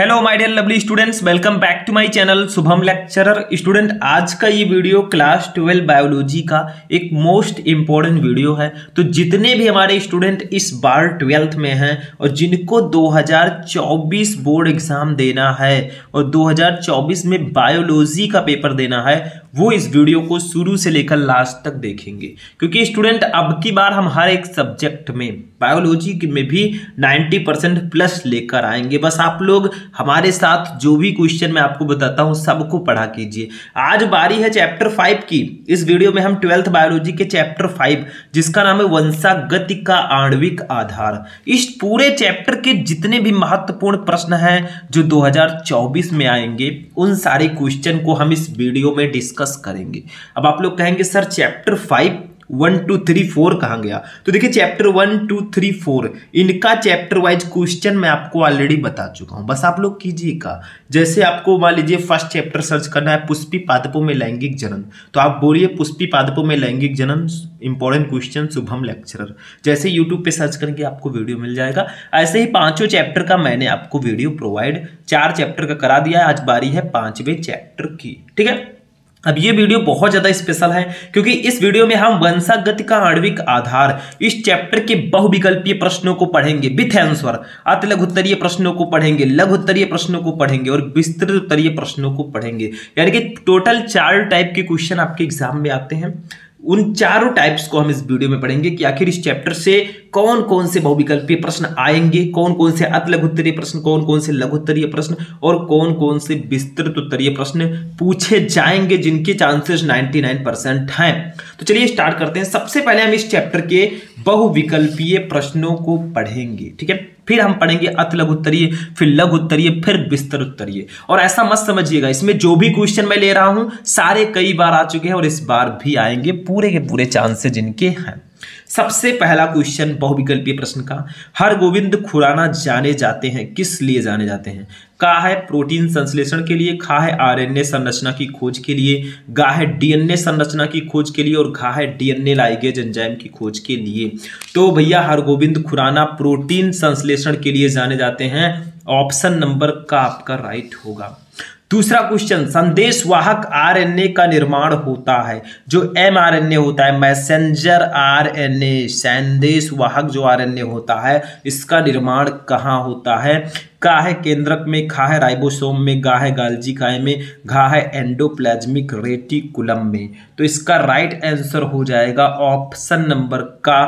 Hello my dear lovely students, welcome back to my channel Shubham lecturer. Student, आज का ये video class 12 biology का एक मोस्ट इंपॉर्टेंट वीडियो है। तो जितने भी हमारे स्टूडेंट इस बार 12th में हैं और जिनको 2024 बोर्ड एग्जाम देना है और 2024 में बायोलॉजी का पेपर देना है, वो इस वीडियो को शुरू से लेकर लास्ट तक देखेंगे, क्योंकि स्टूडेंट अब की बार हम हर एक सब्जेक्ट में बायोलॉजी में भी 90% प्लस लेकर आएंगे। बस आप लोग हमारे साथ जो भी क्वेश्चन मैं आपको बताता हूं सबको पढ़ा कीजिए। आज बारी है चैप्टर 5 की। इस वीडियो में हम 12th बायोलॉजी के चैप्टर 5 जिसका नाम है वंशागति का आणविक आधार, इस पूरे चैप्टर के जितने भी महत्वपूर्ण प्रश्न हैं जो 2024 में आएंगे उन सारे क्वेश्चन को हम इस वीडियो में डिस्कस करेंगे। अब आप लोग कहेंगे सर चैप्टर 5 1 2 3 4 कहाँ गया? तो देखिए चैप्टर 1 2 3 4 इनका चैप्टर वाइज क्वेश्चन मैं आपको ऑलरेडी बता चुका हूं। बस आप लोग कीजिएगा, जैसे आपको मान लीजिए फर्स्ट चैप्टर सर्च करना है पुष्पी पादपों में लैंगिक जनन, तो आप बोलिए पुष्पी पादपों में लैंगिक जनन इंपॉर्टेंट क्वेश्चन शुभम लेक्चरर। जैसे यूट्यूब पे सर्च करके आपको वीडियो मिल जाएगा। ऐसे ही पांचों चैप्टर का मैंने आपको वीडियो प्रोवाइड 4 चैप्टर का करा दिया है। आज बारी है 5वें चैप्टर की, ठीक है। अब ये वीडियो बहुत ज्यादा स्पेशल है क्योंकि इस वीडियो में हम वंशागति का आणविक आधार इस चैप्टर के बहुविकल्पीय प्रश्नों को पढ़ेंगे विथ आंसर, अति लघुत्तरीय प्रश्नों को पढ़ेंगे, लघुत्तरीय प्रश्नों को पढ़ेंगे और विस्तृत उत्तरीय प्रश्नों को पढ़ेंगे। यानी कि टोटल 4 टाइप के क्वेश्चन आपके एग्जाम में आते हैं। उन चारों टाइप्स को हम इस वीडियो में पढ़ेंगे कि आखिर इस चैप्टर से कौन कौन से बहुविकल्पीय प्रश्न आएंगे, कौन कौन से अति लघुत्तरीय प्रश्न, कौन कौन से लघुत्तरीय प्रश्न और कौन कौन से विस्तृत उत्तरीय प्रश्न पूछे जाएंगे, जिनके चांसेस 99% हैं। तो चलिए स्टार्ट करते हैं। सबसे पहले हम इस चैप्टर के बहुविकल्पीय प्रश्नों को पढ़ेंगे, ठीक है। फिर हम पढ़ेंगे अति लघुत्तरीय, फिर लघु उत्तरीय, फिर विस्तृत उत्तरीय। और ऐसा मत समझिएगा इसमें जो भी क्वेश्चन मैं ले रहा हूं सारे कई बार आ चुके हैं और इस बार भी आएंगे, पूरे के पूरे चांसेस जिनके हैं। सबसे पहला क्वेश्चन बहुविकल्पीय प्रश्न का, हरगोविंद खुराना जाने जाते हैं किस लिए जाने जाते हैं? का है प्रोटीन संश्लेषण के लिए, खा है आरएनए संरचना की खोज के लिए, गा है डीएनए संरचना की खोज के लिए और घा है डीएनए लाइगेज एंजाइम की खोज के लिए। तो भैया हरगोविंद खुराना प्रोटीन संश्लेषण के लिए जाने जाते हैं। ऑप्शन नंबर का आपका राइट होगा। दूसरा क्वेश्चन, संदेश वाहक आरएनए का निर्माण होता है, जो एमआरएनए होता है, मैसेंजर आरएनए, संदेश वाहक जो आरएनए होता है इसका निर्माण कहाँ होता है? का है केंद्रक में, खा है राइबोसोम में, गा है गाल्जी काय में, घा है एंडोप्लाज्मिक रेटिकुलम में। तो इसका राइट आंसर हो जाएगा ऑप्शन नंबर का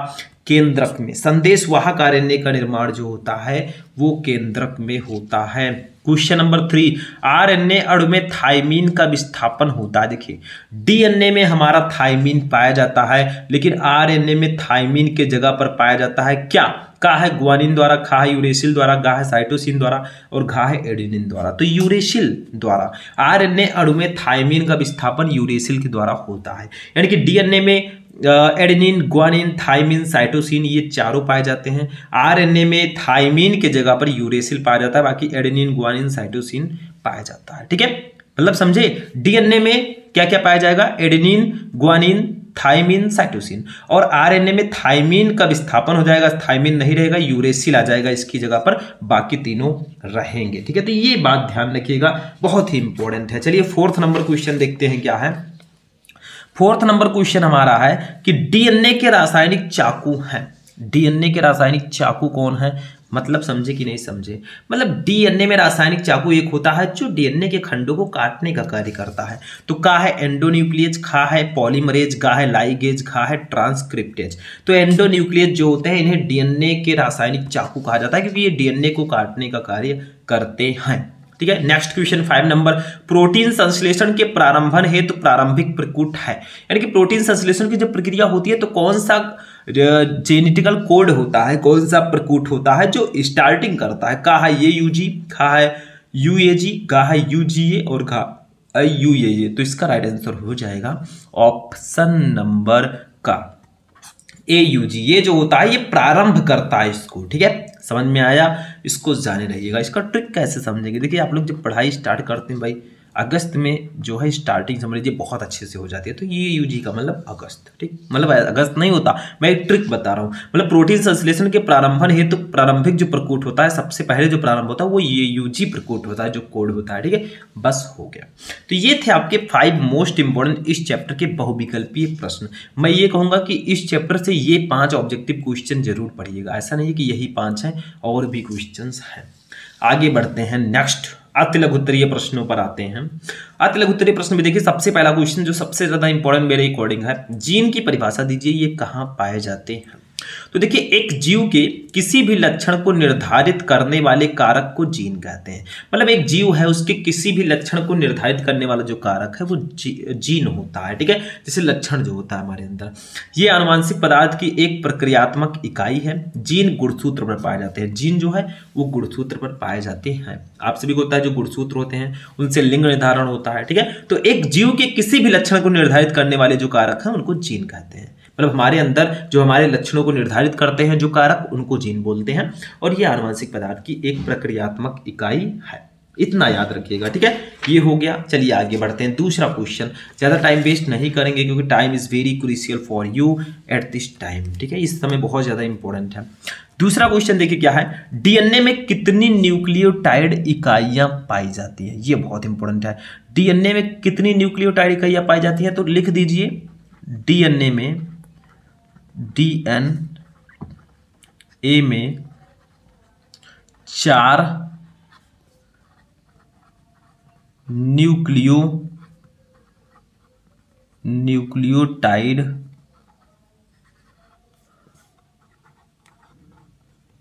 केंद्रक में। संदेश वाहक आरएनए का निर्माण जो होता है वो केंद्रक में होता है। क्वेश्चन नंबर 3, आरएनए अणु में थाइमीन का विस्थापन होता है। देखिए डीएनए में हमारा थाइमीन पाया जाता है, लेकिन आरएनए में थाइमीन के जगह पर पाया जाता है क्या? का है ग्वानिन द्वारा, खा है यूरेसिल द्वारा, गा है साइटोसिन द्वारा और घा है एडेनिन द्वारा। तो यूरेसिल द्वारा आरएनए अणु में थाइमीन का विस्थापन यूरेसिल के द्वारा होता है। यानी कि डीएनए में एडेनिन, ग्वानिन, थाइमिन, साइटोसिन ये चारों पाए जाते हैं। आरएनए में थाइमिन के जगह पर यूरेसिल पाया जाता है, बाकी एडेनिन, ग्वानिन, साइटोसिन पाया जाता है, ठीक है। मतलब समझे डीएनए में क्या क्या पाया जाएगा? Adenine, guanine, thymine, cytosine. और आरएनए में थाइमिन का विस्थापन हो जाएगा, थाइमिन नहीं रहेगा, यूरेसिल आ जाएगा इसकी जगह पर, बाकी तीनों रहेंगे, ठीक है। तो ये बात ध्यान रखिएगा, बहुत ही इंपॉर्टेंट है। चलिए 4th नंबर क्वेश्चन देखते हैं क्या है। 4th नंबर क्वेश्चन हमारा है कि डीएनए के रासायनिक चाकू हैं। डीएनए के रासायनिक चाकू कौन है? मतलब समझे कि नहीं समझे? मतलब डीएनए में रासायनिक चाकू एक होता है जो डीएनए के खंडों को काटने का कार्य करता है। तो का है एंडोन्यूक्लियस, खा है पॉलीमरेज, गा है लाइगेज, खा है ट्रांसक्रिप्टेज। तो एंडोन्यूक्लियस जो होते हैं इन्हें डीएनए के रासायनिक चाकू कहा जाता है, क्योंकि ये डीएनए को काटने का कार्य करते हैं, ठीक है। नेक्स्ट क्वेश्चन 5 नंबर, प्रोटीन संश्लेषण के प्रारंभन हेतु प्रारंभिक प्रकूट है। यानी कि प्रोटीन संश्लेषण की जब प्रक्रिया होती है तो कौन सा जेनेटिकल कोड होता है, कौन सा प्रकूट होता है जो स्टार्टिंग करता है? का है यूजी, खा है यूएजी, गा है यूजीए और घा यूएए। तो इसका राइट आंसर हो जाएगा ऑप्शन नंबर का AUG। ये जो होता है ये प्रारंभ करता है इसको, ठीक है। समझ में आया? इसको जाने रहिएगा। इसका ट्रिक कैसे समझेंगे? देखिए आप लोग जब पढ़ाई स्टार्ट करते हैं भाई, अगस्त में जो है स्टार्टिंग समझ लीजिए बहुत अच्छे से हो जाती है। तो ये यूजी का मतलब अगस्त, ठीक, मतलब अगस्त नहीं होता, मैं एक ट्रिक बता रहा हूँ। मतलब प्रोटीन संश्लेषण के प्रारंभन हेतु तो प्रारंभिक जो प्रकूट होता है, सबसे पहले जो प्रारंभ होता है वो ये यूजी प्रकूट होता है, जो कोड होता है, ठीक है। बस हो गया। तो ये थे आपके 5 मोस्ट इंपॉर्टेंट इस चैप्टर के बहुविकल्पीय प्रश्न। मैं ये कहूंगा कि इस चैप्टर से ये 5 ऑब्जेक्टिव क्वेश्चन जरूर पढ़िएगा, ऐसा नहीं है कि यही 5 हैं, और भी क्वेश्चंस हैं। आगे बढ़ते हैं, नेक्स्ट अति लघुत्तरीय प्रश्नों पर आते हैं। अति लघुत्तरीय प्रश्न में देखिए सबसे पहला क्वेश्चन जो सबसे ज्यादा इंपॉर्टेंट मेरे अकॉर्डिंग है, जीन की परिभाषा दीजिए, ये कहाँ पाए जाते हैं। तो देखिए एक जीव के किसी भी लक्षण को निर्धारित करने वाले कारक को जीन कहते हैं। मतलब एक जीव है, उसके किसी भी लक्षण को निर्धारित करने वाला जो कारक है वो जीन होता है, ठीक है। जैसे लक्षण जो होता है हमारे अंदर, ये आनुवांशिक पदार्थ की एक प्रक्रियात्मक इकाई है। जीन गुणसूत्र पर पाए जाते हैं, जीन जो है वो गुणसूत्र पर पाए जाते हैं। आप सभी को होता है जो गुणसूत्र होते हैं उनसे लिंग निर्धारण होता है, ठीक है। तो एक जीव के किसी भी लक्षण को निर्धारित करने वाले जो कारक है उनको जीन कहते हैं। मतलब हमारे अंदर जो हमारे लक्षणों को निर्धारित करते हैं जो कारक, उनको जीन बोलते हैं। और ये आनुवंशिक पदार्थ की एक प्रक्रियात्मक इकाई है, इतना याद रखिएगा, ठीक है। ये हो गया। चलिए आगे बढ़ते हैं, दूसरा क्वेश्चन। ज्यादा टाइम वेस्ट नहीं करेंगे क्योंकि time is very crucial for you at this time, ठीक है। इस समय बहुत ज्यादा इंपॉर्टेंट है। दूसरा क्वेश्चन देखिए क्या है, डीएनए में कितनी न्यूक्लियोटाइड इकाइयां पाई जाती है। ये बहुत इंपॉर्टेंट है, डीएनए में कितनी न्यूक्लियोटाइड इकाइयां पाई जाती है। तो लिख दीजिए डीएनए में, डीएनए में 4 न्यूक्लियोटाइड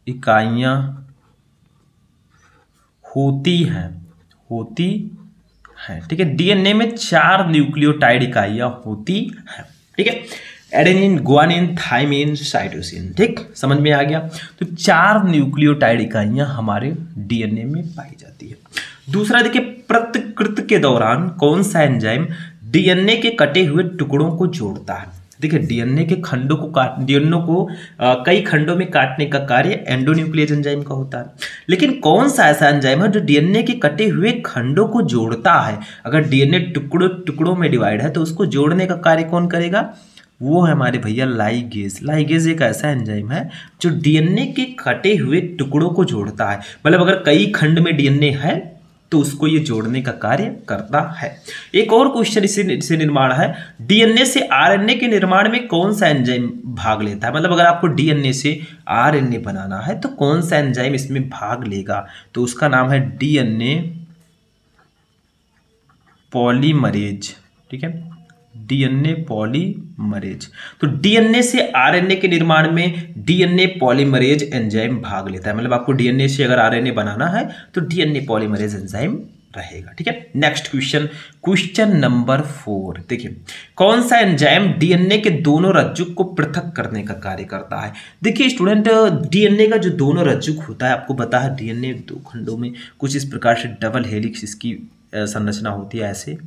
इकाइयां होती हैं, ठीक है। डीएनए में 4 न्यूक्लियोटाइड इकाइयां होती हैं, ठीक है। एडेनिन, गुआनिन, थाइमिन, साइटोसिन, ठीक, समझ में आ गया। तो 4 न्यूक्लियोटाइड इकाइयां हमारे डीएनए में पाई जाती है। दूसरा देखिए, प्रतिकृति के दौरान कौन सा एंजाइम डीएनए के कटे हुए टुकड़ों को जोड़ता है। देखिए डीएनए के खंडों को कई खंडों में काटने का कार्य एंडोन्यूक्लियस एंजाइम का होता है। लेकिन कौन सा ऐसा एंजाइम है जो डीएनए के कटे हुए खंडों को जोड़ता है। अगर डीएनए टुकड़ों में डिवाइड है तो उसको जोड़ने का कार्य कौन करेगा, वो है हमारे भैया लाइगेज। लाइगेज एक ऐसा एंजाइम है जो डीएनए के कटे हुए टुकड़ों को जोड़ता है। मतलब अगर कई खंड में डीएनए है तो उसको ये जोड़ने का कार्य करता है। एक और क्वेश्चन इससे निर्माण है, डीएनए से आरएनए के निर्माण में कौन सा एंजाइम भाग लेता है। मतलब अगर आपको डीएनए से आरएनए बनाना है तो कौन सा एंजाइम इसमें भाग लेगा। तो उसका नाम है डीएनए पॉलीमरेज, ठीक है, डीएनए पॉलीमरेज। तो डीएनए से आरएनए के निर्माण में डीएनए पॉलीमरेज एंजाइम भाग लेता है। मतलब आपको डीएनए से अगर आरएनए बनाना है तो डीएनए पॉलीमरेज एंजाइम रहेगा, ठीक है। नेक्स्ट क्वेश्चन, क्वेश्चन नंबर 4 देखिए, कौन सा एंजाइम डीएनए के दोनों रज्जुक को पृथक करने का कार्य करता है। देखिए स्टूडेंट, डीएनए का जो दोनों रज्जुक होता है, आपको पता है डीएनए 2 खंडों में कुछ इस प्रकार से डबल हेलिक्स इसकी संरचना होती है ऐसे,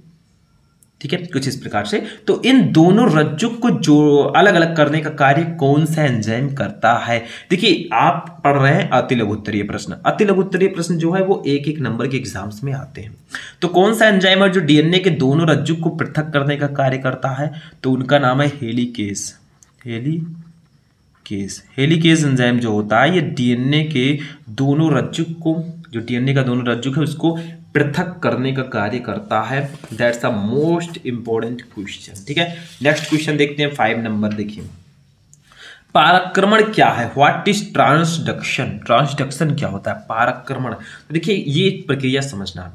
ठीक है, कुछ इस प्रकार से। तो इन दोनों रज्जुक को जो अलग अलग करने का कार्य कौन सा एंजाइम करता है। देखिए आप पढ़ रहे हैं अति लघुत्तरीय प्रश्न। अति लघुत्तरीय प्रश्न जो है वो एक एक नंबर के एग्जाम्स में आते हैं। तो कौन सा एंजाइम है जो डीएनए के दोनों रज्जुक को पृथक करने का कार्य करता है। तो उनका नाम है हेलिकेज। हेलिकेज एंजाइम जो होता है ये डीएनए के दोनों रज्जुक को, जो डीएनए का दोनों रज्जुक है उसको पृथक करने का कार्य करता है। That's the most important question, ठीक है। नेक्स्ट क्वेश्चन देखते हैं 5 नंबर। देखिए पारक्रमण क्या है, व्हाट इज ट्रांसडक्शन। ट्रांसडक्शन क्या होता है, पारक्रमण। देखिए ये प्रक्रिया समझना है।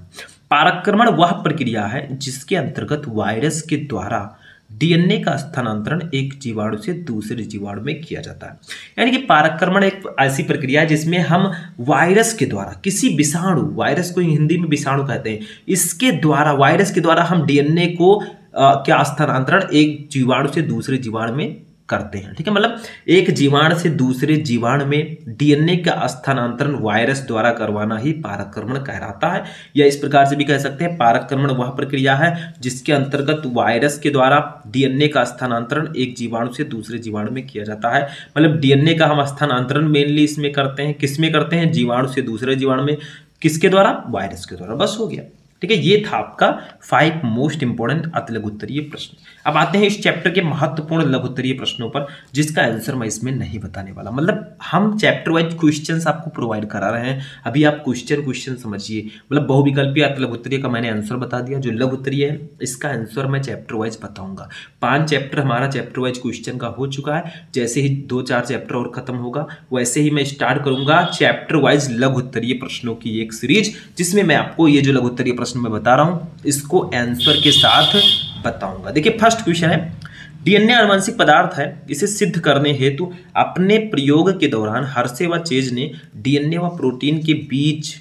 पारक्रमण वह प्रक्रिया है जिसके अंतर्गत वायरस के द्वारा डीएनए का स्थानांतरण एक जीवाणु से दूसरे जीवाणु में किया जाता है। यानी कि पारक्रमण एक ऐसी प्रक्रिया है जिसमें हम वायरस के द्वारा, किसी विषाणु, वायरस को हिंदी में विषाणु कहते हैं, इसके द्वारा, वायरस के द्वारा हम डीएनए को क्या स्थानांतरण एक जीवाणु से दूसरे जीवाणु में करते हैं, ठीक है। मतलब एक जीवाणु से दूसरे जीवाणु में डीएनए का स्थानांतरण वायरस द्वारा करवाना ही पारक्रमण कहलाता है। या इस प्रकार से भी कह सकते हैं पारक्रमण वह प्रक्रिया है जिसके अंतर्गत वायरस के द्वारा डीएनए का स्थानांतरण एक जीवाणु से दूसरे जीवाणु में किया जाता है। मतलब डीएनए का हम स्थानांतरण मेनली इसमें करते हैं, किसमें करते हैं, जीवाणु से दूसरे जीवाणु में, किसके द्वारा, वायरस के द्वारा। बस हो गया। ठीक है, ये था आपका 5 मोस्ट इंपोर्टेंट अति लघु उत्तरीय प्रश्न। अब आते हैं इस चैप्टर के महत्वपूर्ण लघु उत्तरीय प्रश्नों पर, जिसका आंसर मैं इसमें नहीं बताने वाला। मतलब हम चैप्टर वाइज क्वेश्चंस आपको प्रोवाइड करा रहे हैं, अभी आप क्वेश्चन समझिए। मतलब बहुविकल्पीय अति लघु उत्तरीय का मैंने आंसर बता दिया, जो लघु उत्तरीय है इसका आंसर मैं चैप्टर वाइज बताऊंगा। 5 चैप्टर हमारा चैप्टर वाइज क्वेश्चन का हो चुका है। जैसे ही 2-4 चैप्टर और खत्म होगा वैसे ही मैं स्टार्ट करूंगा चैप्टर वाइज लघु उत्तरीय प्रश्नों की एक सीरीज, जिसमें मैं आपको ये जो लघु उत्तरीय प्रश्न मैं बता रहा हूं इसको आंसर के साथ बताऊंगा। देखिए फर्स्ट क्वेश्चन है, डीएनए आनुवंशिक पदार्थ है, इसे सिद्ध करने हेतु अपने प्रयोग के दौरान हर्षे व चेज ने डीएनए व प्रोटीन के बीच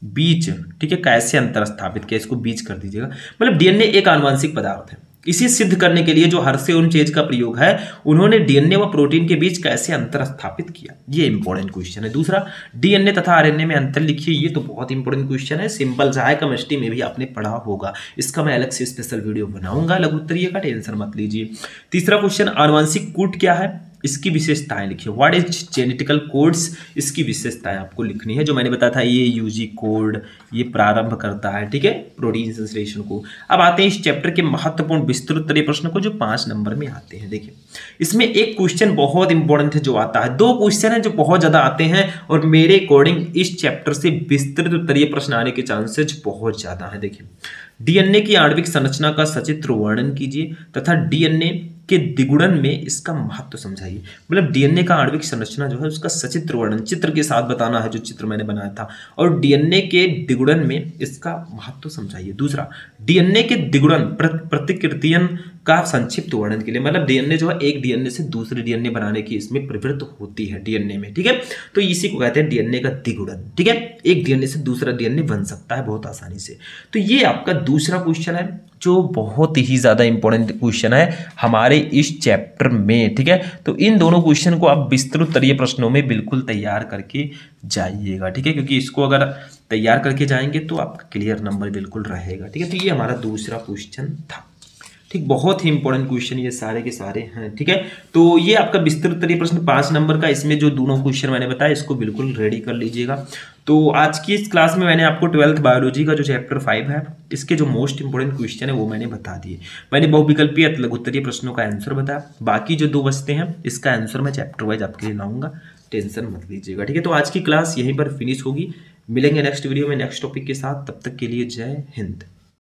ठीक है कैसे अंतर स्थापित किया। इसको बीच कर दीजिएगा। मतलब डीएनए एक आनुवंशिक पदार्थ है, इसे सिद्ध करने के लिए जो हर्षे और चेज का प्रयोग है, उन्होंने डीएनए व प्रोटीन के बीच कैसे अंतर स्थापित किया। ये इंपॉर्टेंट क्वेश्चन है। दूसरा, डीएनए तथा आरएनए में अंतर लिखिए। ये तो बहुत इंपॉर्टेंट क्वेश्चन है, सिंपल सा है, केमिस्ट्री में भी आपने पढ़ा होगा। इसका मैं अलग से स्पेशल वीडियो बनाऊंगा लघु उत्तरीय का, टेंशन मत लीजिए। तीसरा क्वेश्चन, आनुवंशिक कूट क्या है, इसकी विशेषताएं लिखिए। व्हाट इज जेनेटिकल कोड्स, इसकी विशेषताएं आपको लिखनी है। जो मैंने बताया था ये यूजी कोड ये प्रारंभ करता है, ठीक है, प्रोटीन संश्लेषण को। अब आते हैं इस चैप्टर के महत्वपूर्ण विस्तृत उत्तरीय प्रश्न को, जो 5 नंबर में आते हैं। देखिए इसमें एक क्वेश्चन बहुत इंपॉर्टेंट है जो आता है, 2 क्वेश्चन है जो बहुत ज्यादा आते हैं, और मेरे अकॉर्डिंग इस चैप्टर से विस्तृत उत्तरीय प्रश्न आने के चांसेस बहुत ज्यादा है। देखिए, डीएनए की आणविक संरचना का सचित्र वर्णन कीजिए तथा डीएनए के द्विगुणन में इसका महत्व समझाइए। मतलब डीएनए का आणविक संरचना जो है उसका सचित्र वर्णन चित्र के साथ बताना है, जो चित्र मैंने बनाया था, और डीएनए के द्विगुणन में इसका महत्व समझाइए। दूसरा, डीएनए के द्विगुणन प्रतिकृतियन का संक्षिप्त वर्णन के लिए, मतलब डीएनए जो है एक डीएनए से दूसरे डीएनए बनाने की इसमें प्रवृत्ति होती है डीएनए में, ठीक है, तो इसी को कहते हैं डीएनए का द्विगुणन, ठीक है, एक डीएनए से दूसरा डीएनए बन सकता है बहुत आसानी से। तो ये आपका दूसरा क्वेश्चन है जो बहुत ही ज्यादा इंपॉर्टेंट क्वेश्चन है हमारे इस चैप्टर में, ठीक है। तो इन दोनों क्वेश्चन को आप विस्तृत उत्तरीय प्रश्नों में बिल्कुल तैयार करके जाइएगा, ठीक है, क्योंकि इसको अगर तैयार करके जाएंगे तो आपका क्लियर नंबर बिल्कुल रहेगा, ठीक है। तो ये हमारा दूसरा क्वेश्चन था, ठीक, बहुत ही इंपॉर्टेंट क्वेश्चन ये सारे के सारे हैं, ठीक है। तो ये आपका विस्तृत उत्तरीय प्रश्न 5 नंबर का, इसमें जो दोनों क्वेश्चन मैंने बताया इसको बिल्कुल रेडी कर लीजिएगा। तो आज की इस क्लास में मैंने आपको 12th बायोलॉजी का जो चैप्टर 5 है इसके जो मोस्ट इंपोर्टेंट क्वेश्चन है वो मैंने बता दिए। मैंने बहुविकल्पीय लघु उत्तरीय प्रश्नों का आंसर बताया, बाकी जो 2 बचते हैं इसका आंसर मैं चैप्टर वाइज आपके लिए लाऊंगा, टेंशन मत लीजिएगा, ठीक है। तो आज की क्लास यहीं पर फिनिश होगी, मिलेंगे नेक्स्ट वीडियो में नेक्स्ट टॉपिक के साथ, तब तक के लिए जय हिंद।